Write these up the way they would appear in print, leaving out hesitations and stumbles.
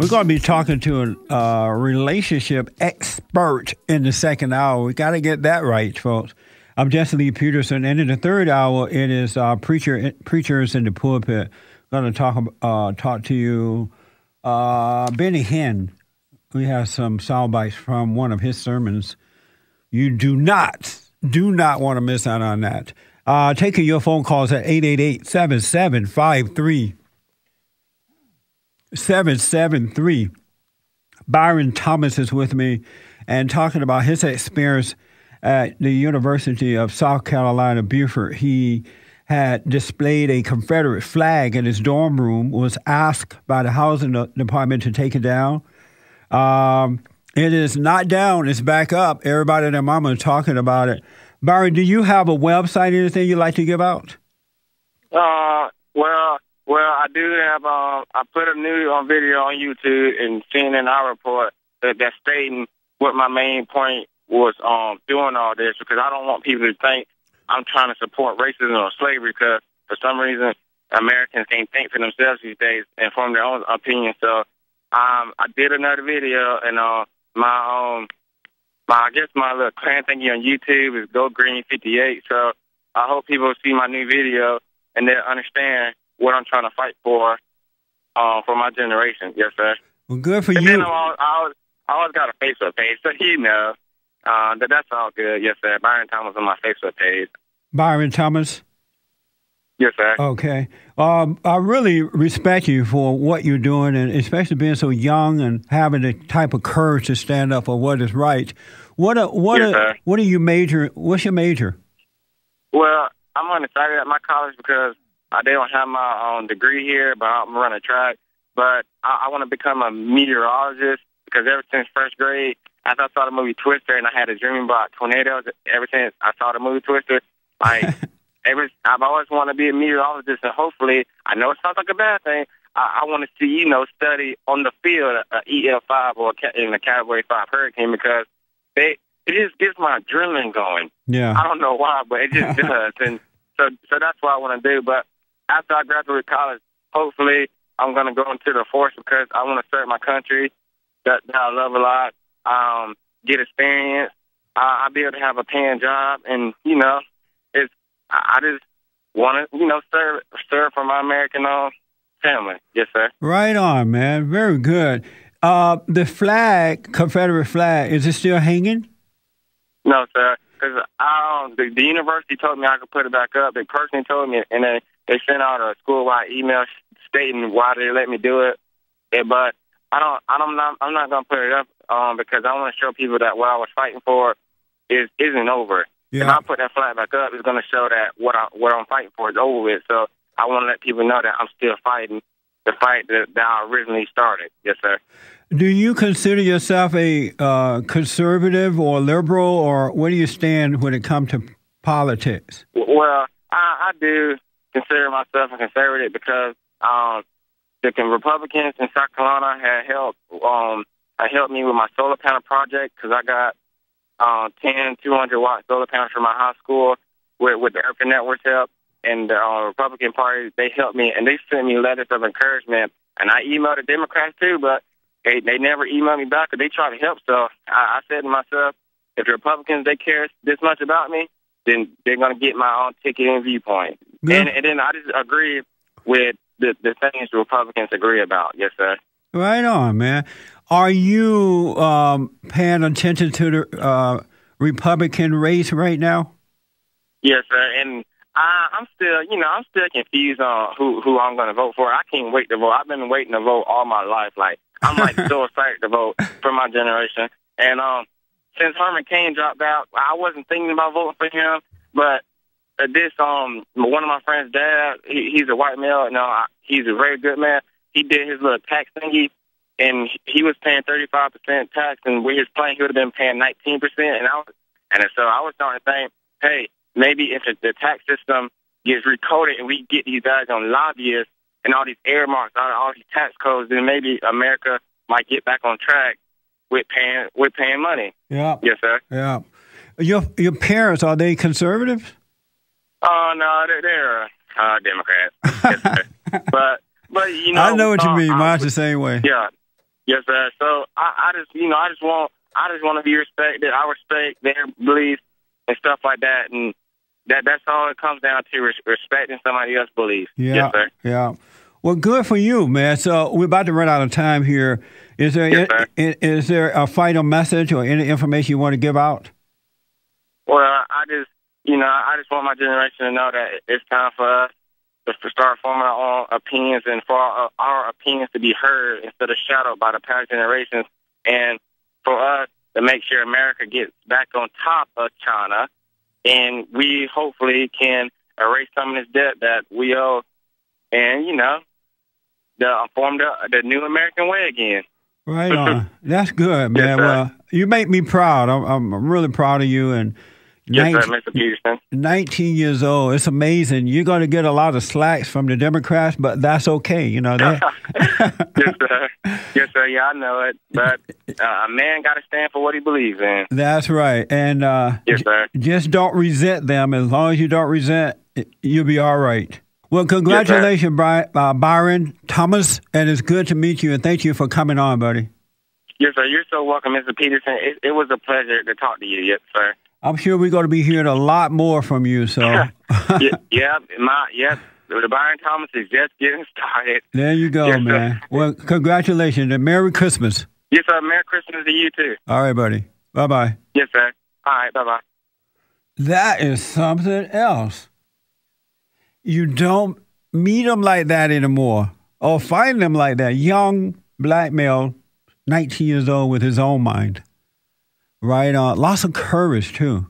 We're going to be talking to a relationship expert in the second hour. We got to get that right, folks. I'm Jesse Lee Peterson, and in the third hour, it is preachers in the pulpit. Going to talk to you, Benny Hinn. We have some sound bites from one of his sermons. You do not want to miss out on that. Taking your phone calls at 888-7753-773. Byron Thomas is with me and talking about his experience at the University of South Carolina, Beaufort. He had displayed a Confederate flag in his dorm room, was asked by the housing department to take it down. It is not down, it's back up. Everybody and their mama is talking about it. Byron, do you have a website, anything you'd like to give out? Well, I do have, I put a new video on YouTube and CNN Our Report that's stating what my main point was doing all this, because I don't want people to think I'm trying to support racism or slavery, because for some reason Americans can't think for themselves these days and form their own opinion. So I did another video, and I guess my little clan thingy on YouTube is Go Green 58. So I hope people see my new video and they'll understand what I'm trying to fight for my generation. Yes, sir. Well, good for you. Then I always got a Facebook page, so that's all good. Yes, sir. Byron Thomas on my Facebook page. Byron Thomas? Yes, sir. Okay. I really respect you for what you're doing, and especially being so young and having the type of courage to stand up for what is right. What's your major? Well, I'm undecided at my college because they don't have my degree here, but I'm running track. But I want to become a meteorologist, because ever since first grade, after I saw the movie Twister, and I had a dream about tornadoes, ever since I saw the movie Twister, I've always wanted to be a meteorologist, and hopefully, I know it sounds like a bad thing, I want to see, study on the field EL5 or in a Category 5 hurricane, because it just gets my adrenaline going. Yeah. I don't know why, but it just does. And so that's what I want to do. But after I graduate college, hopefully I'm going to go into the force, because I want to serve my country that I love a lot, get experience. I'll be able to have a paying job, and, I just want to, serve for my American family. Yes, sir. Right on, man. Very good. The flag, Confederate flag, is it still hanging? No, sir. Because the university told me I could put it back up. They personally told me, and they sent out a school-wide email stating why they let me do it. But I'm not going to put it up because I want to show people that what I was fighting for isn't over. Yeah. If I put that flag back up, it's going to show that what I'm fighting for is over with. So I want to let people know that I'm still fighting the fight that I originally started. Yes, sir. Do you consider yourself a conservative or liberal, or where do you stand when it comes to politics? Well, I do consider myself a conservative, because the Republicans in South Carolina had helped me with my solar panel project, because I got 10 200-watt solar panels from my high school with the Urban Network's help, and the Republican Party, they helped me, and they sent me letters of encouragement. And I emailed the Democrats too, but they never emailed me back, because they tried to help. So I said to myself, if the Republicans, they care this much about me, then they're going to get my own ticket and viewpoint. Yeah. And then I just agree with the things the Republicans agree about. Yes, sir. Right on, man. Are you paying attention to the Republican race right now? Yes, sir. And I'm still confused on who I'm going to vote for. I can't wait to vote. I've been waiting to vote all my life. I'm so excited to vote for my generation. And since Herman Cain dropped out, I wasn't thinking about voting for him. But one of my friend's dad, he's a white male. He's a very good man. He did his little tax thingy, and he was paying 35% tax, and with his plan, he would have been paying 19%. So I was starting to think, hey, maybe if the tax system gets recoded and we get these guys on lobbyists and all these earmarks, all these tax codes, then maybe America might get back on track with paying money. Yeah. Yes, sir. Yeah. Your parents, are they conservative? Oh, no, they're Democrats. Yes, sir. But I know what you mean. Mine's the same way. Yeah. Yes, sir. So I just want to be respected. I respect their beliefs and stuff like that, and that's all it comes down to, respecting somebody else's beliefs. Yeah, yes, sir. Yeah. Well, good for you, man. So we're about to run out of time here. Is there a final message or any information you want to give out? Well, I just want my generation to know that it's time for us to start forming our own opinions, and for our opinions to be heard instead of shadowed by the past generations, and for us to make sure America gets back on top of China, and we hopefully can erase some of this debt that we owe, and form the new American way again. Right on. That's good, man. Yes, well, you make me proud. I'm really proud of you. And yes, sir, Mr. Peterson. 19 years old. It's amazing. You're going to get a lot of slacks from the Democrats, but that's okay. Yes, sir. Yes, sir. Yeah, I know it. But a man got to stand for what he believes in. That's right. And yes, sir. Just don't resent them. As long as you don't resent, you'll be all right. Well, congratulations, yes, Byron Thomas, and it's good to meet you, and thank you for coming on, buddy. Yes, sir. You're so welcome, Mr. Peterson. It was a pleasure to talk to you, yes, sir. I'm sure we're going to be hearing a lot more from you, so. The Byron Thomas is just getting started. There you go, yes, man. Sir. Well, congratulations, and Merry Christmas. Yes, sir. Merry Christmas to you, too. All right, buddy. Bye-bye. Yes, sir. All right, bye-bye. That is something else. You don't meet them like that anymore, or find them like that. Young black male, 19 years old, with his own mind. Right on. Lots of courage, too.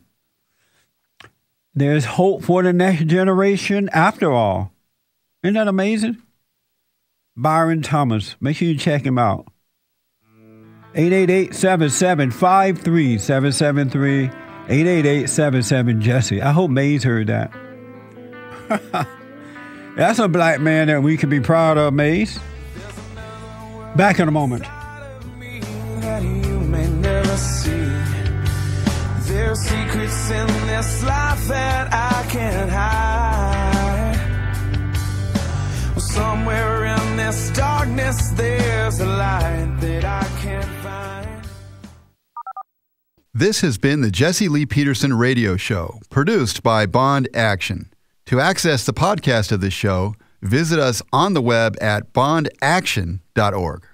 There's hope for the next generation after all. Isn't that amazing? Byron Thomas. Make sure you check him out. 888-7753-773. 888-77-JESSE. I hope Maze heard that. That's a black man that we can be proud of, Maze. Back in a moment. There's secrets in this life that I can't hide. Somewhere in this darkness there's a light that I can't find. This has been the Jesse Lee Peterson Radio Show, produced by Bond Action. To access the podcast of this show, visit us on the web at bondaction.org.